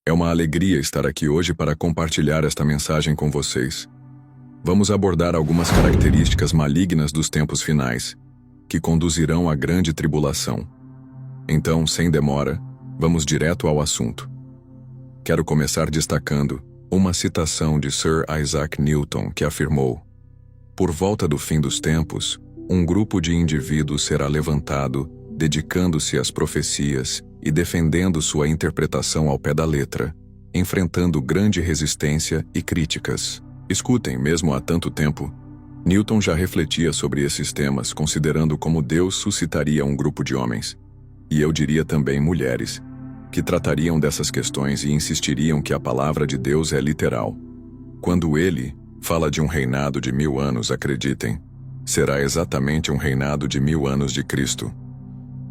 É uma alegria estar aqui hoje para compartilhar esta mensagem com vocês. Vamos abordar algumas características malignas dos tempos finais, que conduzirão à grande tribulação. Então, sem demora, vamos direto ao assunto. Quero começar destacando uma citação de Sir Isaac Newton que afirmou: "Por volta do fim dos tempos, um grupo de indivíduos será levantado, dedicando-se às profecias e defendendo sua interpretação ao pé da letra, enfrentando grande resistência e críticas." Escutem, mesmo há tanto tempo, Newton já refletia sobre esses temas, considerando como Deus suscitaria um grupo de homens, e eu diria também mulheres, que tratariam dessas questões e insistiriam que a palavra de Deus é literal. Quando ele fala de um reinado de 1000 anos, acreditem, será exatamente um reinado de 1000 anos de Cristo.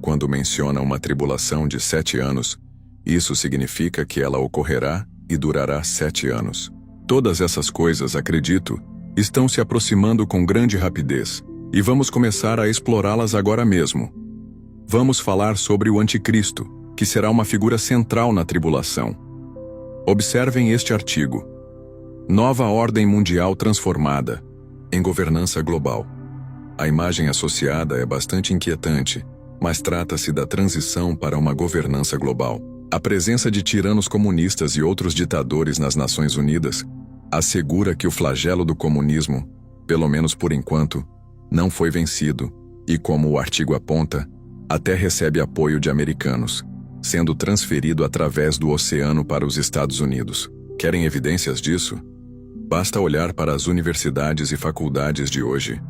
Quando menciona uma tribulação de 7 anos, isso significa que ela ocorrerá e durará 7 anos. Todas essas coisas, acredito, estão se aproximando com grande rapidez, e vamos começar a explorá-las agora mesmo. Vamos falar sobre o Anticristo, que será uma figura central na tribulação. Observem este artigo. Nova ordem mundial transformada em governança global. A imagem associada é bastante inquietante, mas trata-se da transição para uma governança global. A presença de tiranos comunistas e outros ditadores nas Nações Unidas assegura que o flagelo do comunismo, pelo menos por enquanto, não foi vencido e, como o artigo aponta, até recebe apoio de americanos, sendo transferido através do oceano para os Estados Unidos. Querem evidências disso? Basta olhar para as universidades e faculdades de hoje.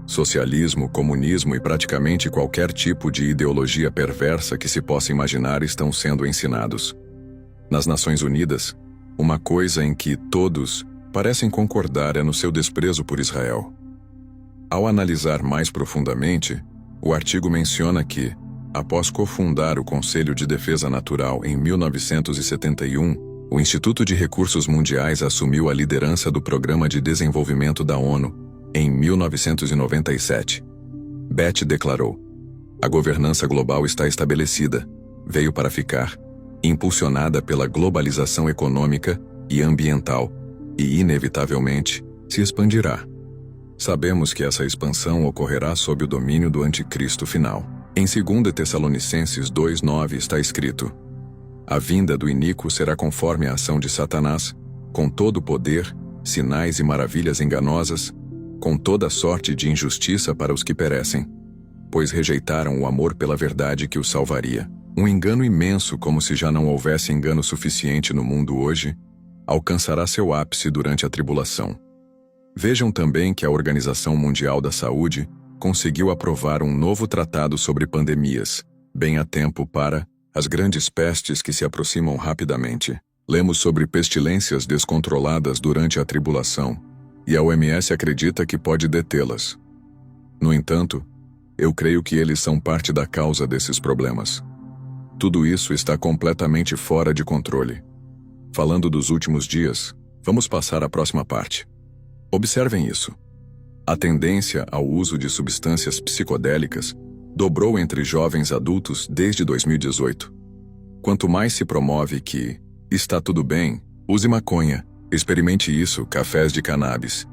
Socialismo, comunismo e praticamente qualquer tipo de ideologia perversa que se possa imaginar estão sendo ensinados. Nas Nações Unidas, uma coisa em que todos parecem concordar é no seu desprezo por Israel. Ao analisar mais profundamente, o artigo menciona que, após cofundar o Conselho de Defesa Natural em 1971, o Instituto de Recursos Mundiais assumiu a liderança do Programa de Desenvolvimento da ONU em 1997. Beth declarou: "A governança global está estabelecida, veio para ficar, impulsionada pela globalização econômica e ambiental, e inevitavelmente se expandirá." Sabemos que essa expansão ocorrerá sob o domínio do Anticristo final. Em 2 Tessalonicenses 2:9 está escrito: "A vinda do iníquo será conforme a ação de Satanás, com todo o poder, sinais e maravilhas enganosas, com toda sorte de injustiça para os que perecem, pois rejeitaram o amor pela verdade que os salvaria." Um engano imenso, como se já não houvesse engano suficiente no mundo hoje, alcançará seu ápice durante a tribulação. Vejam também que a Organização Mundial da Saúde conseguiu aprovar um novo tratado sobre pandemias, bem a tempo para as grandes pestes que se aproximam rapidamente. Lemos sobre pestilências descontroladas durante a tribulação, e a OMS acredita que pode detê-las. No entanto, eu creio que eles são parte da causa desses problemas. Tudo isso está completamente fora de controle. Falando dos últimos dias, vamos passar à próxima parte. Observem isso. A tendência ao uso de substâncias psicodélicas dobrou entre jovens adultos desde 2018. Quanto mais se promove que está tudo bem, use maconha, experimente isso, cafés de cannabis.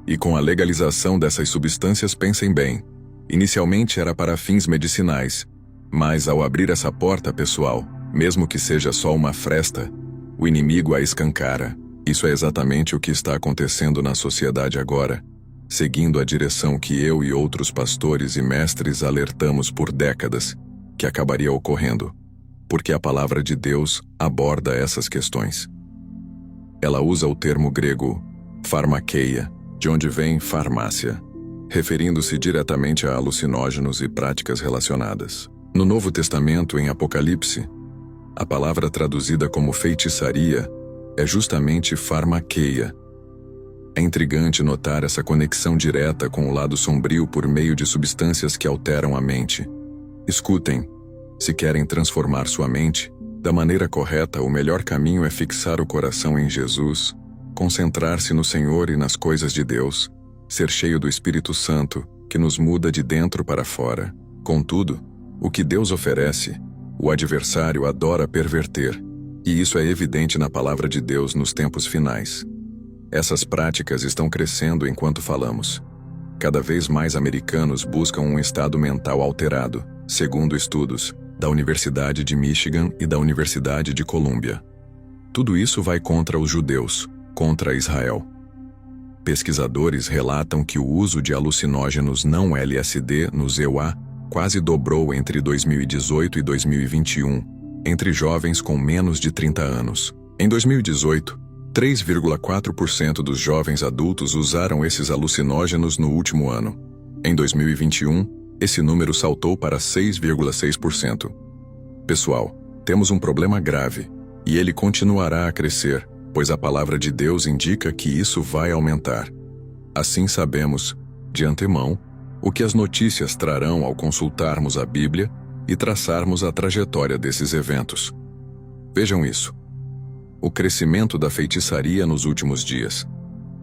E com a legalização dessas substâncias, pensem bem, inicialmente era para fins medicinais, mas ao abrir essa porta, pessoal, mesmo que seja só uma fresta, o inimigo a escancara. Isso é exatamente o que está acontecendo na sociedade agora, seguindo a direção que eu e outros pastores e mestres alertamos por décadas, que acabaria ocorrendo, porque a palavra de Deus aborda essas questões. Ela usa o termo grego pharmakeia, de onde vem farmácia, referindo-se diretamente a alucinógenos e práticas relacionadas. No Novo Testamento, em Apocalipse, a palavra traduzida como feitiçaria é justamente pharmakeia. É intrigante notar essa conexão direta com o lado sombrio por meio de substâncias que alteram a mente. Escutem, se querem transformar sua mente, da maneira correta, o melhor caminho é fixar o coração em Jesus, concentrar-se no Senhor e nas coisas de Deus, ser cheio do Espírito Santo, que nos muda de dentro para fora. Contudo, o que Deus oferece, o adversário adora perverter, E isso é evidente na palavra de Deus nos tempos finais. Essas práticas estão crescendo enquanto falamos. Cada vez mais americanos buscam um estado mental alterado, segundo estudos da Universidade de Michigan e da Universidade de Colômbia. Tudo isso vai contra os judeus, contra Israel. Pesquisadores relatam que o uso de alucinógenos não LSD nos EUA quase dobrou entre 2018 e 2021, entre jovens com menos de 30 anos. Em 2018, 3,4% dos jovens adultos usaram esses alucinógenos no último ano. Em 2021, esse número saltou para 6,6%. Pessoal, temos um problema grave, e ele continuará a crescer, pois a palavra de Deus indica que isso vai aumentar. Assim sabemos, de antemão, o que as notícias trarão ao consultarmos a Bíblia e traçarmos a trajetória desses eventos. Vejam isso. O crescimento da feitiçaria nos últimos dias.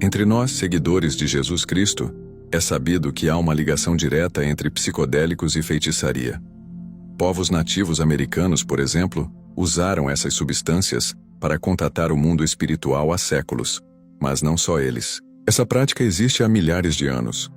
Entre nós, seguidores de Jesus Cristo, é sabido que há uma ligação direta entre psicodélicos e feitiçaria. Povos nativos americanos, por exemplo, usaram essas substâncias para contatar o mundo espiritual há séculos, mas não só eles. Essa prática existe há milhares de anos.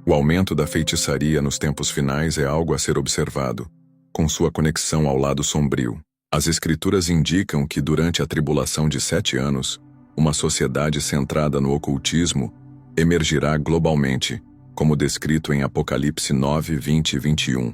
O aumento da feitiçaria nos tempos finais é algo a ser observado, com sua conexão ao lado sombrio. As Escrituras indicam que durante a tribulação de 7 anos, uma sociedade centrada no ocultismo emergirá globalmente, como descrito em Apocalipse 9, 20 e 21.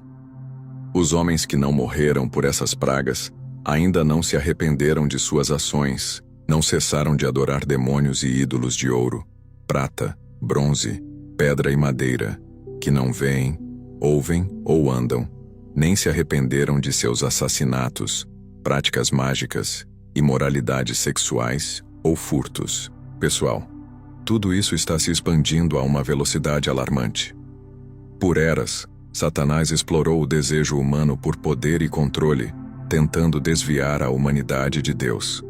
Os homens que não morreram por essas pragas ainda não se arrependeram de suas ações, não cessaram de adorar demônios e ídolos de ouro, prata, bronze, pedra e madeira, que não veem, ouvem ou andam, nem se arrependeram de seus assassinatos, práticas mágicas, imoralidades sexuais ou furtos. Pessoal, tudo isso está se expandindo a uma velocidade alarmante. Por eras, Satanás explorou o desejo humano por poder e controle, tentando desviar a humanidade de Deus.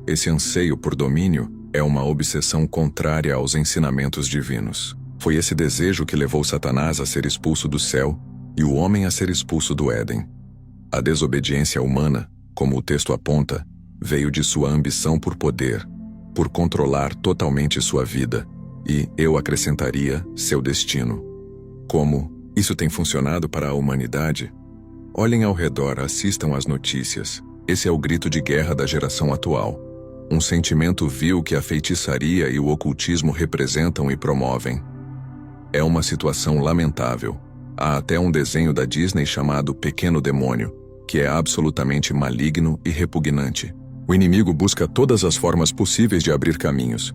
Esse anseio por domínio é uma obsessão contrária aos ensinamentos divinos. Foi esse desejo que levou Satanás a ser expulso do céu e o homem a ser expulso do Éden. A desobediência humana, como o texto aponta, veio de sua ambição por poder, por controlar totalmente sua vida e, eu acrescentaria, seu destino. Como isso tem funcionado para a humanidade? Olhem ao redor, assistam às notícias. Esse é o grito de guerra da geração atual. Um sentimento vil que a feitiçaria e o ocultismo representam e promovem. É uma situação lamentável. Há até um desenho da Disney chamado Pequeno Demônio, que é absolutamente maligno e repugnante. O inimigo busca todas as formas possíveis de abrir caminhos,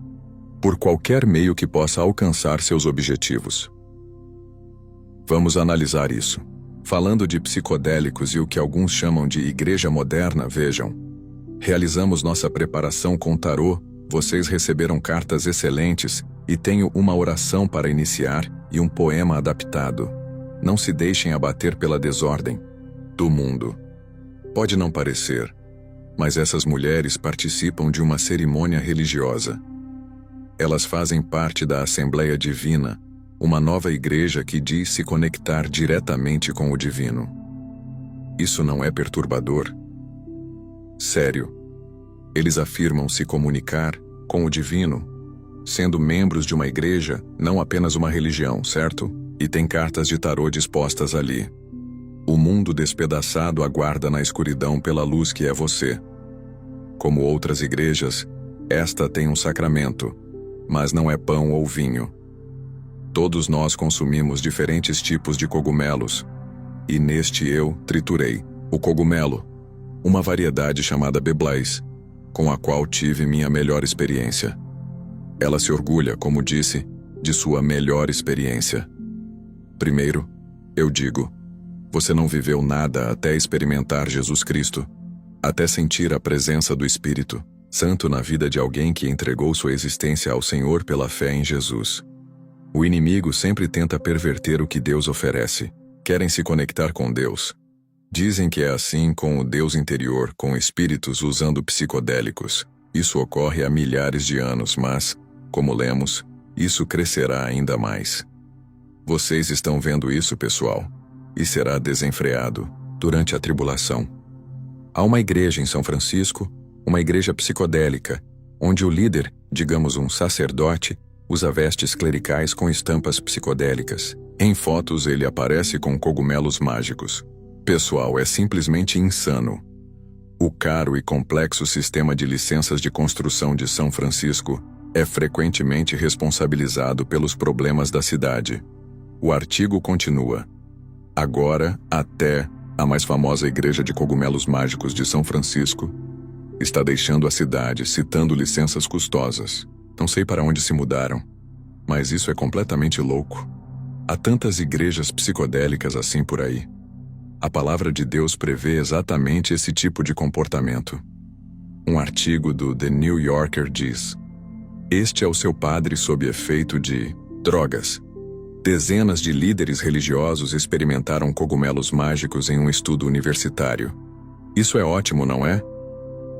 por qualquer meio que possa alcançar seus objetivos. Vamos analisar isso. Falando de psicodélicos e o que alguns chamam de igreja moderna, vejam. Realizamos nossa preparação com tarô, vocês receberam cartas excelentes e tenho uma oração para iniciar e um poema adaptado. Não se deixem abater pela desordem do mundo. Pode não parecer, mas essas mulheres participam de uma cerimônia religiosa. Elas fazem parte da Assembleia Divina, uma nova igreja que diz se conectar diretamente com o divino. Isso não é perturbador? Sério. Eles afirmam se comunicar com o divino, sendo membros de uma igreja, não apenas uma religião, certo? E tem cartas de tarô dispostas ali. O mundo despedaçado aguarda na escuridão pela luz que é você. Como outras igrejas, esta tem um sacramento, mas não é pão ou vinho. Todos nós consumimos diferentes tipos de cogumelos, e neste eu triturei o cogumelo, uma variedade chamada Beblais, com a qual tive minha melhor experiência. Ela se orgulha, como disse, de sua melhor experiência. Primeiro, eu digo, você não viveu nada até experimentar Jesus Cristo, até sentir a presença do Espírito Santo na vida de alguém que entregou sua existência ao Senhor pela fé em Jesus. O inimigo sempre tenta perverter o que Deus oferece. Querem se conectar com Deus. Dizem que é assim com o Deus interior, com espíritos usando psicodélicos. Isso ocorre há milhares de anos, mas, como lemos, isso crescerá ainda mais. Vocês estão vendo isso, pessoal? E será desenfreado durante a tribulação. Há uma igreja em São Francisco, Uma igreja psicodélica, onde o líder, digamos um sacerdote, usa vestes clericais com estampas psicodélicas. Em fotos ele aparece com cogumelos mágicos. Pessoal, é simplesmente insano. O caro e complexo sistema de licenças de construção de São Francisco é frequentemente responsabilizado pelos problemas da cidade. O artigo continua. Agora, até a mais famosa igreja de cogumelos mágicos de São Francisco está deixando a cidade, citando licenças custosas. Não sei para onde se mudaram, mas isso é completamente louco. Há tantas igrejas psicodélicas assim por aí. A palavra de Deus prevê exatamente esse tipo de comportamento. Um artigo do The New Yorker diz: este é o seu padre sob efeito de drogas. Dezenas de líderes religiosos experimentaram cogumelos mágicos em um estudo universitário. Isso é ótimo, não é?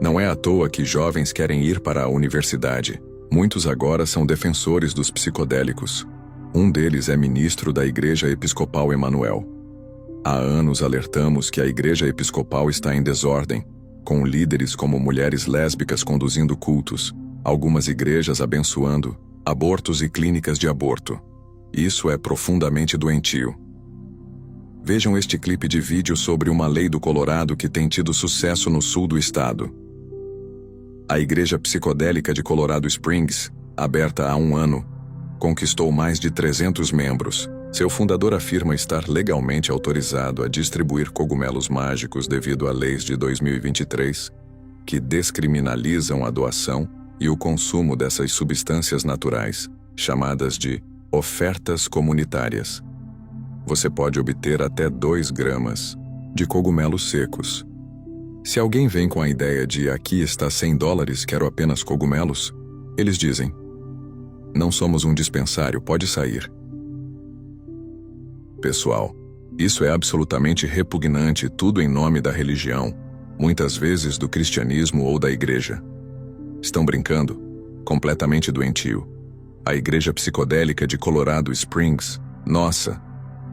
Não é à toa que jovens querem ir para a universidade. Muitos agora são defensores dos psicodélicos. Um deles é ministro da Igreja Episcopal Emanuel. Há anos alertamos que a Igreja Episcopal está em desordem, com líderes como mulheres lésbicas conduzindo cultos, algumas igrejas abençoando abortos e clínicas de aborto. Isso é profundamente doentio. Vejam este clipe de vídeo sobre uma lei do Colorado que tem tido sucesso no sul do estado. A Igreja Psicodélica de Colorado Springs, aberta há 1 ano, conquistou mais de 300 membros. Seu fundador afirma estar legalmente autorizado a distribuir cogumelos mágicos devido a leis de 2023, que descriminalizam a doação e o consumo dessas substâncias naturais, chamadas de ofertas comunitárias. Você pode obter até 2 gramas de cogumelos secos. Se alguém vem com a ideia de aqui está $100, quero apenas cogumelos, eles dizem: não somos um dispensário, pode sair. Pessoal, isso é absolutamente repugnante, tudo em nome da religião, muitas vezes do cristianismo ou da igreja. Estão brincando? Completamente doentio. A Igreja Psicodélica de Colorado Springs, nossa,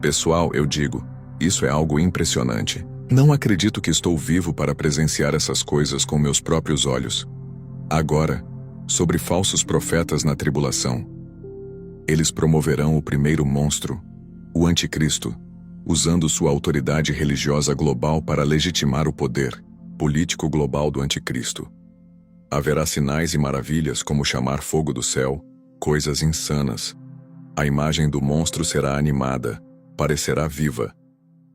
pessoal, eu digo, isso é algo impressionante. Não acredito que estou vivo para presenciar essas coisas com meus próprios olhos. Agora, sobre falsos profetas na tribulação. Eles promoverão o primeiro monstro, o anticristo, usando sua autoridade religiosa global para legitimar o poder político global do anticristo. Haverá sinais e maravilhas como chamar fogo do céu, coisas insanas. A imagem do monstro será animada, parecerá viva.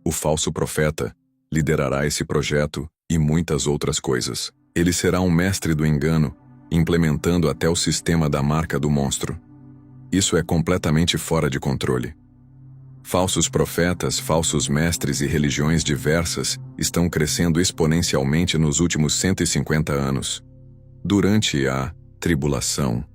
O falso profeta liderará esse projeto e muitas outras coisas. Ele será um mestre do engano, implementando até o sistema da marca do monstro. Isso é completamente fora de controle. Falsos profetas, falsos mestres e religiões diversas estão crescendo exponencialmente nos últimos 150 anos. Durante a tribulação,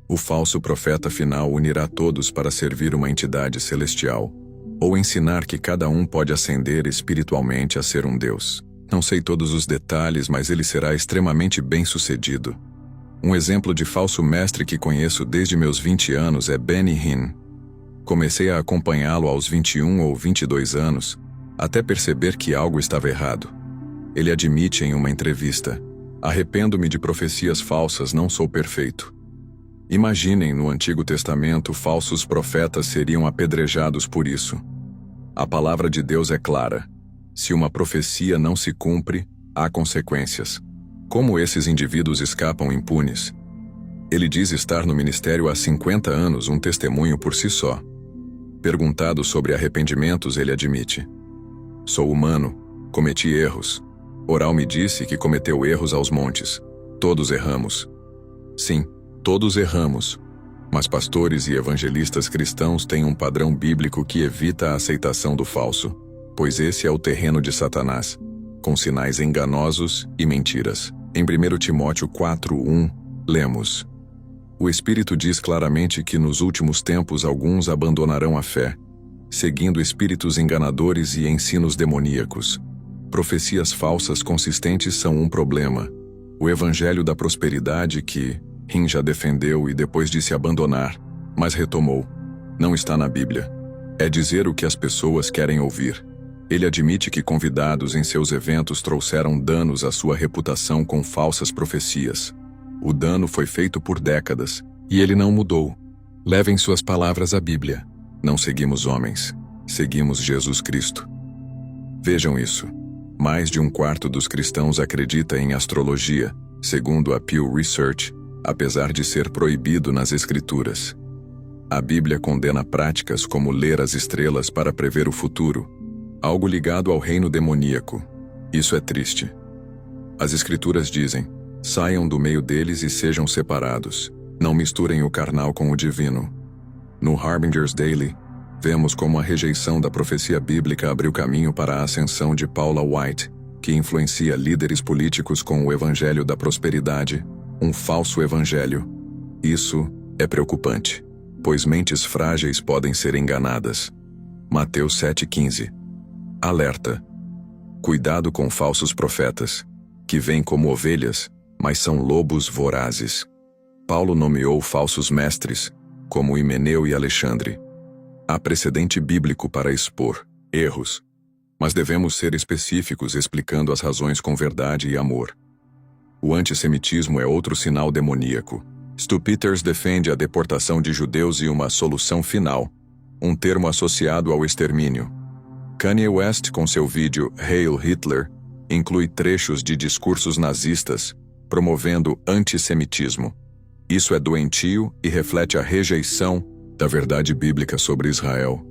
o falso profeta final unirá todos para servir uma entidade celestial, ou ensinar que cada um pode ascender espiritualmente a ser um Deus. Não sei todos os detalhes, mas ele será extremamente bem-sucedido. Um exemplo de falso mestre que conheço desde meus 20 anos é Benny Hinn. Comecei a acompanhá-lo aos 21 ou 22 anos, até perceber que algo estava errado. Ele admite em uma entrevista: arrependo-me de profecias falsas, não sou perfeito. Imaginem, no Antigo Testamento, falsos profetas seriam apedrejados por isso. A palavra de Deus é clara. Se uma profecia não se cumpre, há consequências. Como esses indivíduos escapam impunes? Ele diz estar no ministério há 50 anos, um testemunho por si só. Perguntado sobre arrependimentos, ele admite: sou humano, cometi erros. Oral me disse que cometeu erros aos montes. Todos erramos. Sim, todos erramos. Mas pastores e evangelistas cristãos têm um padrão bíblico que evita a aceitação do falso, pois esse é o terreno de Satanás, com sinais enganosos e mentiras. Em 1 Timóteo 4:1, lemos: o Espírito diz claramente que nos últimos tempos alguns abandonarão a fé, seguindo espíritos enganadores e ensinos demoníacos. Profecias falsas consistentes são um problema. O evangelho da prosperidade que Hinn já defendeu e depois disse abandonar, mas retomou, não está na Bíblia. É dizer o que as pessoas querem ouvir. Ele admite que convidados em seus eventos trouxeram danos à sua reputação com falsas profecias. O dano foi feito por décadas, e ele não mudou. Levem suas palavras à Bíblia. Não seguimos homens, seguimos Jesus Cristo. Vejam isso. Mais de um quarto dos cristãos acredita em astrologia, segundo a Pew Research, apesar de ser proibido nas Escrituras. A Bíblia condena práticas como ler as estrelas para prever o futuro, algo ligado ao reino demoníaco. Isso é triste. As Escrituras dizem: saiam do meio deles e sejam separados. Não misturem o carnal com o divino. No Harbinger's Daily, vemos como a rejeição da profecia bíblica abriu caminho para a ascensão de Paula White, que influencia líderes políticos com o evangelho da prosperidade, um falso evangelho. Isso é preocupante, pois mentes frágeis podem ser enganadas. Mateus 7,15. Alerta. Cuidado com falsos profetas, que vêm como ovelhas, mas são lobos vorazes. Paulo nomeou falsos mestres, como Himeneu e Alexandre. Há precedente bíblico para expor erros, mas devemos ser específicos explicando as razões com verdade e amor. O antissemitismo é outro sinal demoníaco. Stu Peters defende a deportação de judeus e uma solução final, um termo associado ao extermínio. Kanye West, com seu vídeo Hail Hitler, inclui trechos de discursos nazistas, promovendo antissemitismo. Isso é doentio e reflete a rejeição da verdade bíblica sobre Israel.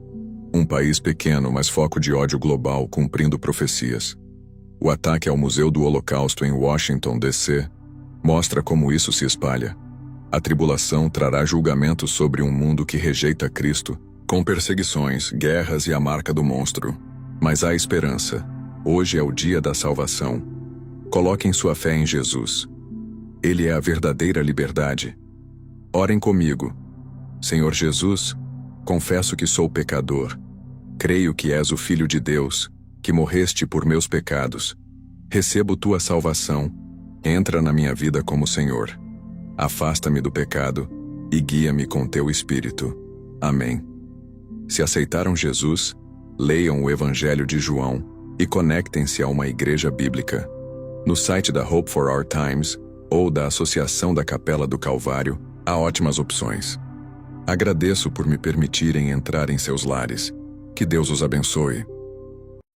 Um país pequeno, mas foco de ódio global, cumprindo profecias. O ataque ao Museu do Holocausto em Washington, D.C., mostra como isso se espalha. A tribulação trará julgamento sobre um mundo que rejeita Cristo, com perseguições, guerras e a marca do monstro. Mas há esperança. Hoje é o dia da salvação. Coloquem sua fé em Jesus. Ele é a verdadeira liberdade. Orem comigo. Senhor Jesus, confesso que sou pecador. Creio que és o Filho de Deus, que morreste por meus pecados. Recebo tua salvação. Entra na minha vida como Senhor. Afasta-me do pecado e guia-me com teu Espírito. Amém. Se aceitaram Jesus, leiam o Evangelho de João e conectem-se a uma igreja bíblica. No site da Hope for Our Times ou da Associação da Capela do Calvário, há ótimas opções. Agradeço por me permitirem entrar em seus lares. Que Deus os abençoe.